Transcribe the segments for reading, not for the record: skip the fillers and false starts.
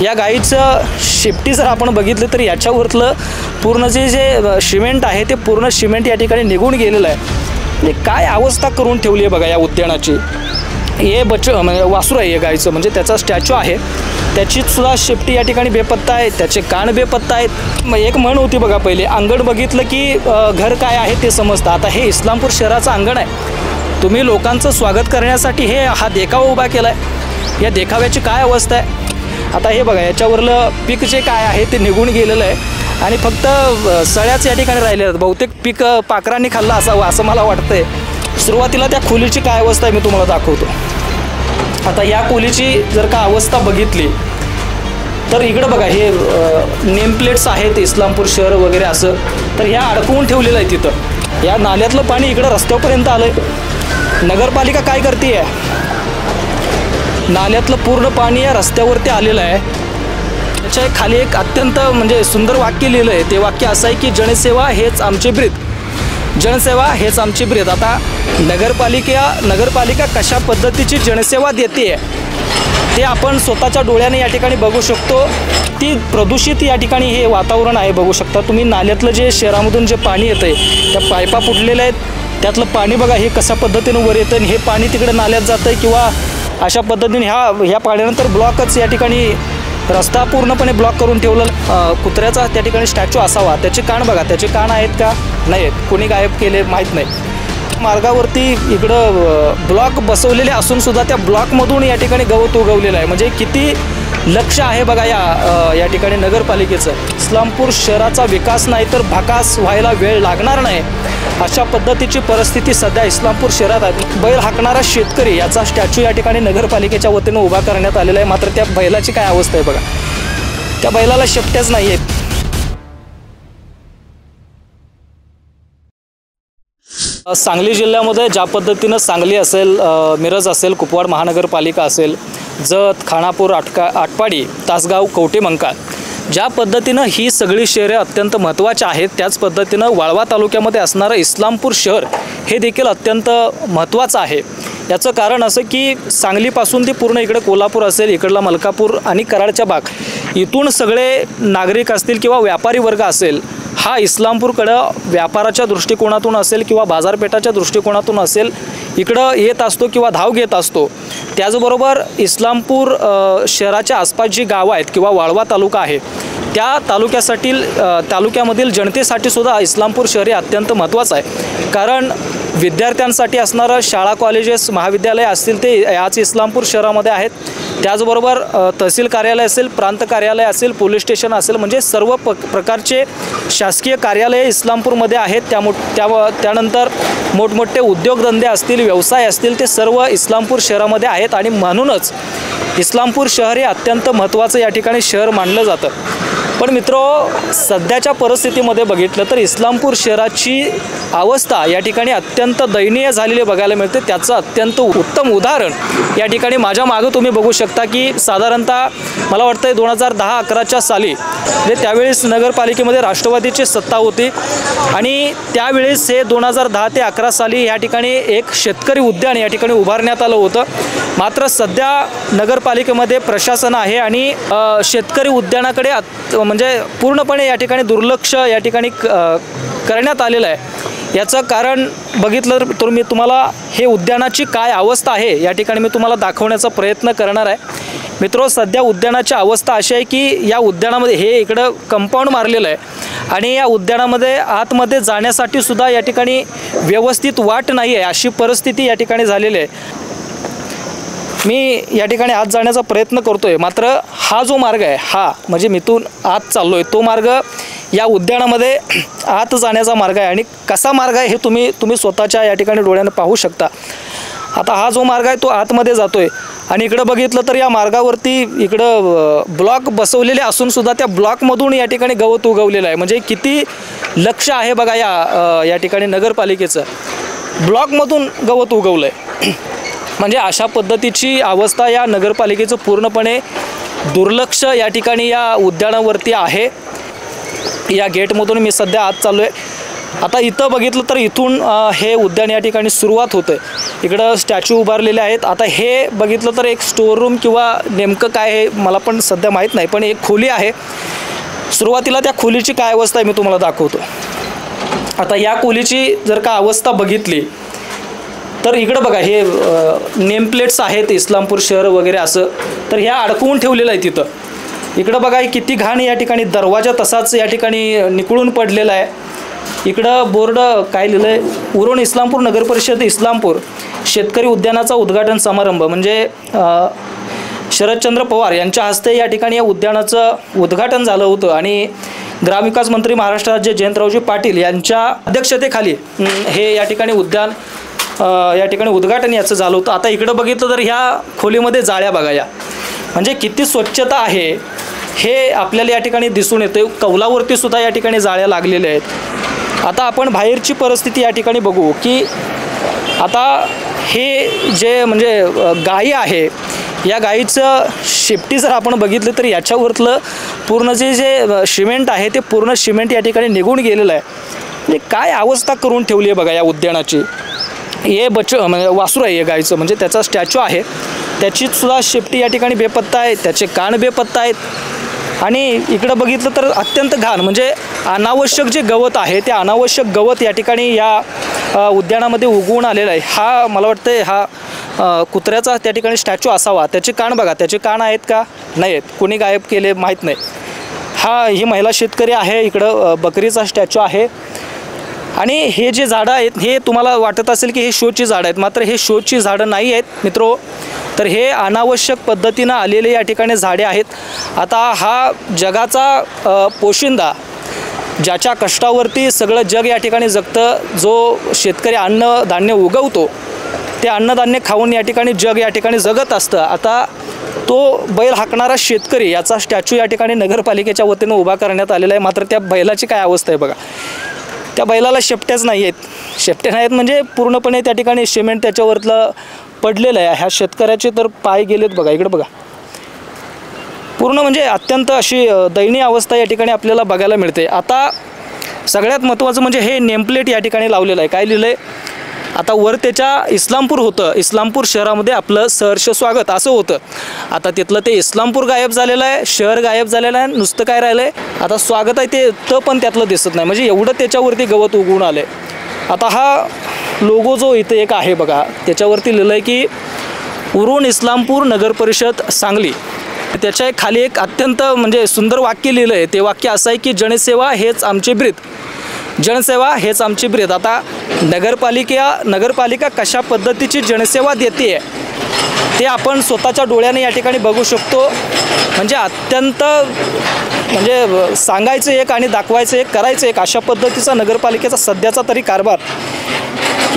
या गाईचं शेपटी जर आपण बघितलं तर याच्यावरतलं पूर्ण जे सिमेंट आहे ते पूर्ण सिमेंट या ठिकाणी निघून गेलेलं आहे। म्हणजे काय अवस्था करून ठेवली आहे बघा या उद्यानाची। हे म्हणजे वासरू आहे गाईचं, म्हणजे त्याचा स्टॅच्यू आहे, त्याची सुद्धा शेपटी या ठिकाणी बेपत्ता आहे, त्याचे कान बेपत्ता आहेत। एक म्हण होती बघा, पहिले अंगण बघितलं की घर काय आहे ते समजतं। आता हे इस्लामपूर शहराचं अंगण आहे, तुम्ही लोकांचं स्वागत करण्यासाठी हा देखावा उभा केला आहे। या देखाव्याची काय अवस्था आहे आता हे बघा, याच्यावरलं पीक जे काय आहे ते निघून गेलेलं आहे आणि फक्त सळ्याच या ठिकाणी राहिले आहेत। बहुतेक पीक पाखरांनी खाल्लं असावं असं मला वाटतंय। सुरुवातीला त्या खोलीची काय अवस्था आहे मी तुम्हाला दाखवतो। आता या खोलीची जर का अवस्था बघितली तर इकडं बघा, हे नेमप्लेट्स आहेत इस्लामपूर शहर वगैरे असं, तर ह्या अडकवून ठेवलेलं आहे तिथं। या नाल्यातलं पाणी इकडं रस्त्यापर्यंत आलंय। नगरपालिका काय करते आहे, नाल्यातलं पूर्ण पाणी या रस्त्यावरती आलेलं आहे। त्याच्या खाली एक अत्यंत म्हणजे सुंदर वाक्य लिहिलं आहे। ते वाक्य असं आहे की जनसेवा हेच आमचे ब्रीद, जनसेवा हेच आमची ब्रीद। आता नगरपालिका कशा पद्धतीची जनसेवा देते ते आपण स्वतःच्या डोळ्याने या ठिकाणी बघू शकतो। ती प्रदूषित या ठिकाणी हे वातावरण आहे, बघू शकता तुम्ही। नाल्यातलं जे शहरामधून जे पाणी येतं आहे त्या पायपा फुटलेल्या आहेत, त्यातलं पाणी बघा हे कशा पद्धतीने वर येतं, हे पाणी तिकडे नाल्यात जातं आहे किंवा अशा पद्धतीने ह्या पाण्यानंतर ब्लॉकच या ठिकाणी रस्ता पूर्णपणे ब्लॉक करून ठेवलं। कुत्र्याचा त्या ठिकाणी स्टॅच्यू असावा, त्याचे कान बघा, त्याचे कान आहेत का नाही आहेत, कोणी गायब केले माहीत नाही। मार्गावरती इकडं ब्लॉक बसवलेले असून सुद्धा त्या ब्लॉकमधून या ठिकाणी गवत उगवलेलं आहे। म्हणजे किती लक्ष आहे बघा या ठिकाणी नगरपालिकेचं। इस्लामपूर शहराचा विकास नाही तर भाकास व्हायला वेळ लागणार नाही, अशा पद्धतीची परिस्थिती सध्या इस्लामपूर शहरात आहे। बैल हाकणारा शेतकरी याचा स्टॅच्यू या ठिकाणी नगरपालिकेच्या वतीनं उभा करण्यात आलेला आहे। मात्र त्या बैलाची काय अवस्था आहे बघा, त्या बैलाला शेपट्याच नाही आहेत। सांगली जिल्ह्यामध्ये ज्या पद्धतीनं सांगली असेल, मिरज असेल, कुपवाड महानगरपालिका असेल, जत, खानापूर, आटपाडी, तासगाव, कवठेमंकाळ, ज्या पद्धतीनं ही सगळी शहरे अत्यंत महत्त्वाची आहेत, त्याच पद्धतीनं वाळवा तालुक्यामध्ये असणारं इस्लामपूर शहर हे देखील अत्यंत महत्त्वाचं आहे। याचं कारण असं की सांगलीपासून ते पूर्ण इकडे कोल्हापूर असेल, इकडला मलकापूर आणि कराडच्या भाग, इथून सगळे नागरिक असतील किंवा व्यापारी वर्ग असेल, हा इस्लामपूरकडं व्यापाराच्या दृष्टिकोनातून असेल किंवा बाजारपेठाच्या दृष्टिकोनातून असेल इकडं येत असतो किंवा धाव घेत असतो। त्याचबरोबर इस्लामपूर शहराच्या आसपास जी गावं आहेत किंवा वाळवा तालुका आहे त्या तालुक्यामधील जनतेसाठी सुद्धा इस्लामपूर शहर हे अत्यंत महत्त्वाचं आहे। कारण विद्यार्थ्यांसाठी असणारं शाळा, कॉलेजेस, महाविद्यालय असतील ते याच इस्लामपूर शहरामध्ये आहेत। त्याचबरोबर तहसील कार्यालय असेल, प्रांत कार्यालय असेल, पोलीस स्टेशन असेल, म्हणजे सर्व प्रकारचे शासकीय कार्यालय इस्लामपूरमध्ये आहेत। त्यानंतर मोठमोठे उद्योगधंदे असतील, व्यवसाय असतील, ते सर्व इस्लामपूर शहरामध्ये आहेत आणि म्हणूनच इस्लामपूर शहर हे अत्यंत महत्त्वाचं या ठिकाणी शहर मानलं जातं। पण मित्रो, सध्याच्या परिस्थितीमध्ये बघितलं तर इस्लामपूर शहराची अवस्था या ठिकाणी अत्यंत दयनीय झालेली बघायला मिळते। त्याचं अत्यंत उत्तम उदाहरण या ठिकाणी माझ्या मागं तुम्ही बघू शकता की साधारणतः मला वाटतं 2010-11च्या साली म्हणजे त्यावेळेस नगरपालिकेमध्ये राष्ट्रवादीची सत्ता होती आणि त्यावेळेस हे 2010 ते 11 साली या ठिकाणी एक शेतकरी उद्यान या ठिकाणी उभारण्यात आलं होतं। मात्र सध्या नगरपालिकेमध्ये प्रशासन आहे आणि शेतकरी उद्यानाकडे म्हणजे पूर्णपणे या ठिकाणी दुर्लक्ष या ठिकाणी करण्यात आलेलं आहे। याचं कारण बघितलं तर मी तुम्हाला हे उद्यानाची काय अवस्था आहे या ठिकाणी मी तुम्हाला दाखवण्याचा प्रयत्न करणार आहे। मित्रो, सध्या उद्यानाची अवस्था अशी आहे की या उद्यानामध्ये हे इकडं कंपाऊंड मारलेलं आहे आणि या उद्यानामध्ये आतमध्ये जाण्यासाठी सुद्धा या ठिकाणी व्यवस्थित वाट नाही आहे, अशी परिस्थिती या ठिकाणी झालेली आहे। मी या ठिकाणी आत जाण्याचा प्रयत्न करतोय, मात्र हा जो मार्ग आहे हा म्हणजे मिथून आत चाललोय तो मार्ग या उद्यानामध्ये आत जाण्याचा मार्ग आहे आणि कसा मार्ग आहे हे तुम्ही स्वतःच्या या ठिकाणी डोळ्याने पाहू शकता। आता हा जो मार्ग आहे तो आतमध्ये जातोय आणि इकडं बघितलं तर या मार्गावरती इकडं ब्लॉक बसवलेले असून सुद्धा त्या ब्लॉकमधून या ठिकाणी गवत उगवलेलं आहे। म्हणजे किती लक्ष आहे बघा या ठिकाणी नगरपालिकेचं, ब्लॉकमधून गवत उगवलं आहे। म्हणजे अशा पद्धतीची अवस्था या नगरपालिकेचं पूर्णपणे दुर्लक्ष या ठिकाणी या उद्यानावरती आहे। या गेटमधून मी सध्या आत चाललो आहे आता इथं बघितलं तर इथून हे उद्यान या ठिकाणी सुरुवात होते. इकडं स्टॅच्यू उभारलेले आहेत. आता हे बघितलं तर एक स्टोर रूम किंवा नेमकं काय आहे मला पण सध्या माहीत नाही, पण एक खोली आहे. सुरुवातीला त्या खोलीची काय अवस्था आहे मी तुम्हाला दाखवतो. आता या खोलीची जर का अवस्था बघितली तर इकडं बघा हे नेमप्लेट्स आहेत इस्लामपूर शहर वगैरे असं, तर ह्या अडकवून ठेवलेलं आहे तिथं. इकडं बघा किती घाण या ठिकाणी, दरवाजा तसाच या ठिकाणी निखळून पडलेला आहे. इकडं बोर्ड काय लिहिलं आहे, उरण इस्लामपूर नगर परिषद इस्लामपूर शेतकरी उद्यानाचा उद्घाटन समारंभ, म्हणजे शरदचंद्र पवार यांच्या हस्ते या ठिकाणी या उद्यानाचं उद्घाटन झालं होतं आणि ग्रामविकास मंत्री महाराष्ट्र राज्य जयंतरावजी पाटील यांच्या अध्यक्षतेखाली हे या ठिकाणी उद्यान या ठिकाणी उद्घाटन याचं झालं होतं. आता इकडं बघितलं तर ह्या खोलीमध्ये जाळ्या बघा, या म्हणजे किती स्वच्छता आहे हे आपल्याला या ठिकाणी दिसून येते. कौलावरती सुद्धा या ठिकाणी जाळ्या लागलेल्या आहेत. आता आपण बाहेरची परिस्थिती या ठिकाणी बघू की आता हे जे म्हणजे गायी आहे, या गाईचं शेपटी जर आपण बघितलं तर याच्यावरतलं पूर्ण जे सिमेंट आहे ते पूर्ण सिमेंट या ठिकाणी निघून गेलेलं आहे. म्हणजे काय अवस्था करून ठेवली आहे बघा या उद्यानाची. हे म्हणजे वासरू आहे हे गाईचं, म्हणजे त्याचा स्टॅच्यू आहे, त्याची सुद्धा शेपटी या ठिकाणी बेपत्ता आहे, त्याचे कान बेपत्ता आहेत. आणि इकडं बघितलं तर अत्यंत घाण, म्हणजे अनावश्यक जे गवत आहे ते अनावश्यक गवत या ठिकाणी या उद्यानामध्ये उगवून आलेलं आहे. हा मला वाटतं हा कुत्र्याचा त्या ठिकाणी स्टॅच्यू असावा. त्याचे कान बघा, त्याचे कान आहेत का, नाही आहेत, कोणी गायब केले माहीत नाही. ही महिला शेतकरी आहे. इकडं बकरीचा स्टॅच्यू आहे. आणि हे जे झाडं आहेत हे तुम्हाला वाटत असेल की हे शोची झाडं आहेत, मात्र हे शोची झाडं नाही आहेत मित्रो, तर हे अनावश्यक पद्धतीनं आलेले या ठिकाणी झाडे आहेत. आता हा जगाचा पोशिंदा, ज्याच्या कष्टावरती सगळं जग या ठिकाणी जगतं, जो शेतकरी अन्नधान्य उगवतो ते अन्नधान्य खाऊन या ठिकाणी जग या ठिकाणी जगत असतं. आता तो बैल हाकणारा शेतकरी याचा स्टॅच्यू या ठिकाणी नगरपालिकेच्या वतीनं उभा करण्यात आलेला आहे. मात्र त्या बैलाची काय अवस्था आहे बघा, त्या बैलाला शेपट्याच नाही आहेत. शेपट्या नाहीत म्हणजे पूर्णपणे त्या ठिकाणी सिमेंट त्याच्यावरलं पडलेलं आहे. ह्या शेतकऱ्याचे तर पाय गेलेत बघा, इकडे बघा, पूर्ण म्हणजे अत्यंत अशी दयनीय अवस्था या ठिकाणी आपल्याला बघायला मिळते. आता सगळ्यात महत्त्वाचं म्हणजे हे नेमप्लेट या ठिकाणी लावलेलं आहे. काय लिहिलं आहे, आता वर त्याच्या इस्लामपूर होतं, इस्लामपूर शहरामध्ये आपलं सहर्ष स्वागत असं होतं. आता तिथलं ते इस्लामपूर गायब झालेलं आहे, शहर गायब झालेलं आहे, नुसतं काय राहिलं आहे आता स्वागत आहे ते पण त्यातलं दिसत नाही, म्हणजे एवढं त्याच्यावरती गवत उगवून आलं आहे. आता हा लोगो जो इथं एक आहे बघा, त्याच्यावरती लिहिलं आहे की उरण इस्लामपूर नगर परिषद सांगली. त्याच्या खाली एक अत्यंत म्हणजे सुंदर वाक्य लिहिलं आहे. ते वाक्य असं आहे की जनसेवा हेच आमचे ब्रीद, जनसेवा हेच आमची ब्रीद. आता नगरपालिका कशा पद्धतीची जनसेवा देते ते आपण स्वतःच्या डोळ्याने या ठिकाणी बघू शकतो. म्हणजे अत्यंत म्हणजे सांगायचं एक आणि दाखवायचं एक, करायचं एक, अशा पद्धतीचा नगरपालिकेचा सध्याचा तरी कारभार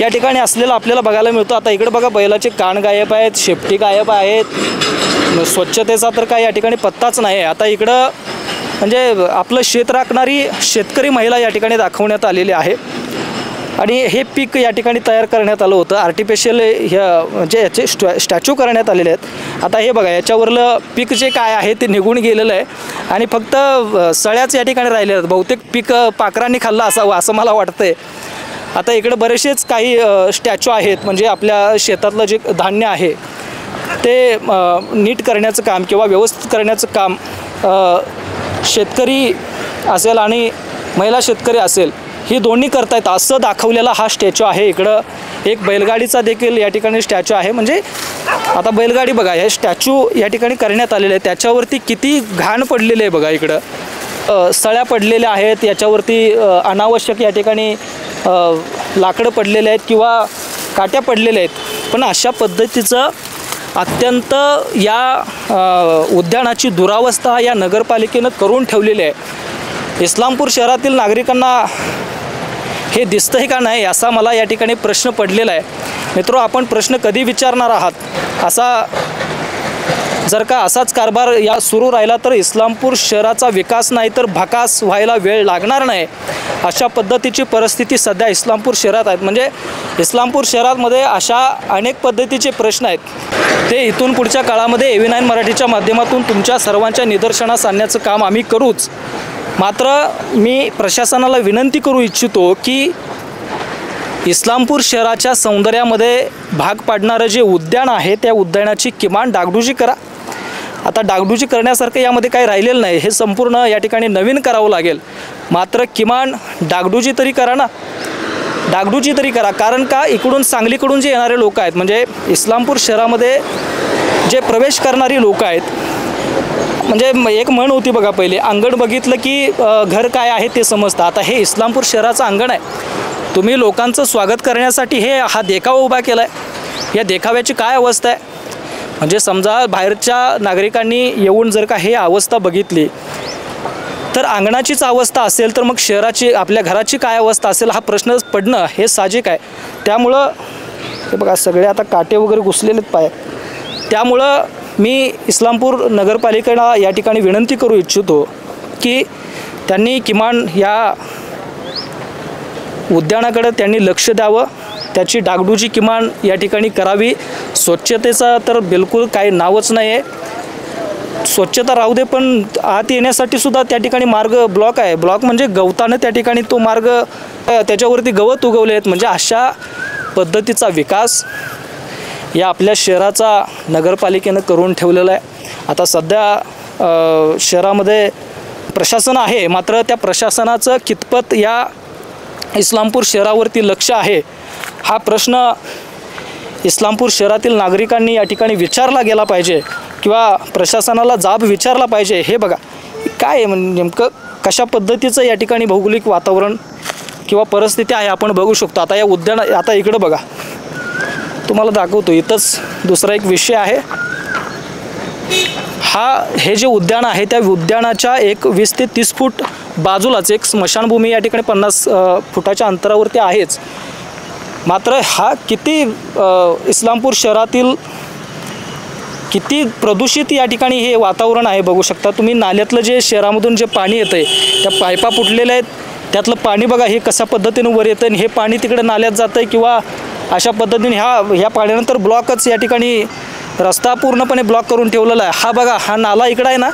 या ठिकाणी असलेला आपल्याला बघायला मिळतो. आता इकडे बघा बैलाचे कान गायब आहेत, शेपटी गायब आहेत, स्वच्छतेचा तर काय या ठिकाणी पत्ताच नाही. आता इकडं म्हणजे आपलं शेत राखणारी शेतकरी महिला या ठिकाणी दाखवण्यात आलेली आहे. आणि हे पीक या ठिकाणी तयार करण्यात आलं होतं, आर्टिफिशियल म्हणजे याचे स्टॅच्यू करण्यात आलेले आहेत. आता हे बघा याच्यावरलं पीक जे काय आहे ते निघून गेलेलं आहे आणि फक्त सळ्याच या ठिकाणी राहिलेल्या आहेत. बहुतेक पीक पाखरांनी खाल्लं असावं असं मला वाटतं आहे. आता इकडे बरेचसेच काही स्टॅच्यू आहेत, म्हणजे आपल्या शेतातलं जे धान्य आहे ते नीट करण्याचं काम किंवा व्यवस्थित करण्याचं काम शेतकरी असेल आणि महिला शेतकरी असेल ही दोन्ही करतायत असं दाखवलेला हा स्टॅच्यू आहे. इकडं एक बैलगाडीचा देखील या ठिकाणी स्टॅच्यू आहे. म्हणजे आता बैलगाडी बघा, हे स्टॅच्यू या ठिकाणी करण्यात आलेले आहे, त्याच्यावरती किती घाण पडलेले आहे बघा. इकडं सळ्या पडलेल्या आहेत, याच्यावरती अनावश्यक या ठिकाणी लाकडं पडलेले आहेत किंवा काट्या पडलेल्या आहेत. पण अशा पद्धतीचं अत्यंत या उद्यानाची दुरावस्था या नगरपालिकेनं करून ठेवलेली आहे. इस्लामपूर शहरातील नागरिकांना हे दिसतंय का नाही असा मला या ठिकाणी प्रश्न पडलेला आहे. मित्रो, आपण प्रश्न कधी विचारणार आहात? जर का असाच कारभार या सुरू राहिला तर इस्लामपूर शहराचा विकास नाही तर भकास व्हायला वेळ लागणार नाही, अशा पद्धतीची परिस्थिती सध्या इस्लामपूर शहरात आहेत. म्हणजे इस्लामपूर शहरामध्ये अशा अनेक पद्धतीचे प्रश्न आहेत, ते इथून पुढच्या काळामध्ये AV9 मराठीच्या माध्यमातून तुमच्या सर्वांच्या निदर्शनास आणण्याचं काम आम्ही करूच. मात्र मी प्रशासनाला विनंती करू इच्छितो की इस्लामपूर शहराच्या सौंदर्यामध्ये भाग पाडणारं जे उद्यान आहे त्या उद्यानाची किमान डागडुजी करा। आता डागडुजी करण्यासारखं यामध्ये काही राहिलेलं नाही, हे संपूर्ण या ठिकाणी नवीन करावं लागेल। मात्र किमान डागडुजी तरी करा ना, डागडुजी तरी करा। कारण का इकडून सांगलीकडून जे येणारे लोक आहेत, म्हणजे इस्लामपूर शहरामध्ये जे प्रवेश करणारी लोक आहेत, म्हणजे एक म्हण होती बघा, पहिले अंगण बघितलं की घर काय आहे ते समजतं। आता हे इस्लामपूर शहराचं अंगण आहे, तुम्ही लोकांचं स्वागत करण्यासाठी हा देखावा उभा केला आहे। या देखाव्याची काय अवस्था आहे, म्हणजे समजा बाहेरच्या नागरिकांनी येऊन जर का हे अवस्था बघितली तर अंगणाचीच अवस्था असेल तर मग शहराची, आपल्या घराची काय अवस्था असेल, हा प्रश्न पडणं हे साहजिक आहे। त्यामुळं हे बघा सगळे आता काटे वगैरे घुसलेलेत पाय। त्यामुळं मी इस्लामपूर नगरपालिकेला या ठिकाणी विनंती करू इच्छितो की त्यांनी किमान या उद्यानाकडे त्यांनी लक्ष द्यावं, त्याची डागडुजी किमान या ठिकाणी करावी। स्वच्छतेचा तर बिलकुल काही नावच नाही आहे, स्वच्छता राहू दे, पण आत येण्यासाठी सुद्धा त्या ठिकाणी मार्ग ब्लॉक आहे। ब्लॉक म्हणजे गवतानं त्या ठिकाणी तो मार्ग, त्याच्यावरती गवत उगवले आहेत। म्हणजे अशा पद्धतीचा विकास या आपल्या शहराचा नगरपालिकेनं करून ठेवलेला आहे। आता सध्या शहरामध्ये प्रशासन आहे, मात्र त्या प्रशासनाचं कितपत या इस्लामपूर शहरावरती लक्ष आहे, हा प्रश्न इस्लामपूर शहरातील नागरिकांनी या ठिकाणी विचारला गेला पाहिजे किंवा प्रशासनाला जाब विचारला पाहिजे। हे बघा काय आहे, नेमकं कशा पद्धतीचं या ठिकाणी भौगोलिक वातावरण किंवा परिस्थिती आहे आपण बघू शकतो। आता या आता इकडं बघा, तुम्हाला दाखवतो, इथंच दुसरा एक विषय आहे। हे जे उद्यान आहे त्या उद्यानाच्या एक 20 ते 30 फूट बाजूलाच एक स्मशानभूमी या ठिकाणी 50 फुटाच्या अंतरावरती आहेच। मात्र हा किती इस्लामपूर शहरातील किती प्रदूषित या ठिकाणी हे वातावरण आहे बघू शकता तुम्ही। नाल्यातलं जे शहरामधून जे पाणी येतं आहे, त्या पायपा फुटलेल्या आहेत, त्यातलं पाणी बघा हे कशा पद्धतीने वर येतं आणि हे पाणी तिकडे नाल्यात जातं आहे किंवा अशा पद्धतीने ह्या पाण्यानंतर ब्लॉकच या ठिकाणी रस्ता पूर्णपणे ब्लॉक करून ठेवलेला आहे। हा बघा, हा नाला इकडं आहे ना,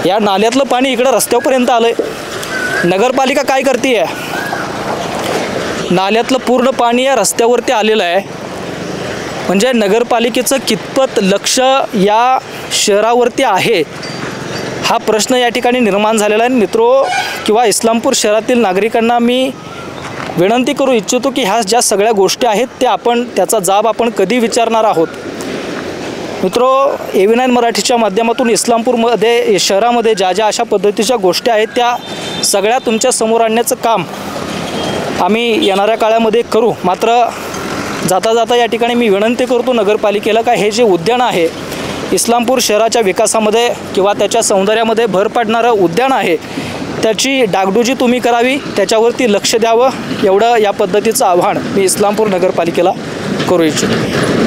या नाल्यातलं पाणी इकडं रस्त्यापर्यंत आलं आहे। नगरपालिका काय करते आहे, नाल्यातलं पूर्ण पाणी या रस्त्यावरती आलेलं आहे। म्हणजे नगरपालिकेचं कितपत लक्ष या शहरावरती आहे, हा प्रश्न या ठिकाणी निर्माण झालेला आहे। मित्रो किंवा इस्लामपूर शहरातील नागरिकांना मी विनंती करू इच्छितो की ह्या ज्या सगळ्या गोष्टी आहेत त्याचा जाब आपण कधी विचारणार आहोत। मित्रो, AV9 मराठीच्या माध्यमातून इस्लामपूरमध्ये शहरामध्ये ज्या अशा पद्धतीच्या गोष्टी आहेत त्या सगळ्या तुमच्या समोर आणण्याचं काम आम्ही येणाऱ्या काळामध्ये करू। मात्र जाता जाता या ठिकाणी मी विनंती करतो नगरपालिकेला का हे जे उद्यान आहे, इस्लामपूर शहराच्या विकासामध्ये किंवा त्याच्या सौंदर्यामध्ये भर पाडणारं उद्यान आहे, त्याची डागडुजी तुम्ही करावी, त्याच्यावरती लक्ष द्यावं, एवढं या पद्धतीचं आव्हान मी इस्लामपूर नगरपालिकेला करू इच्छितो।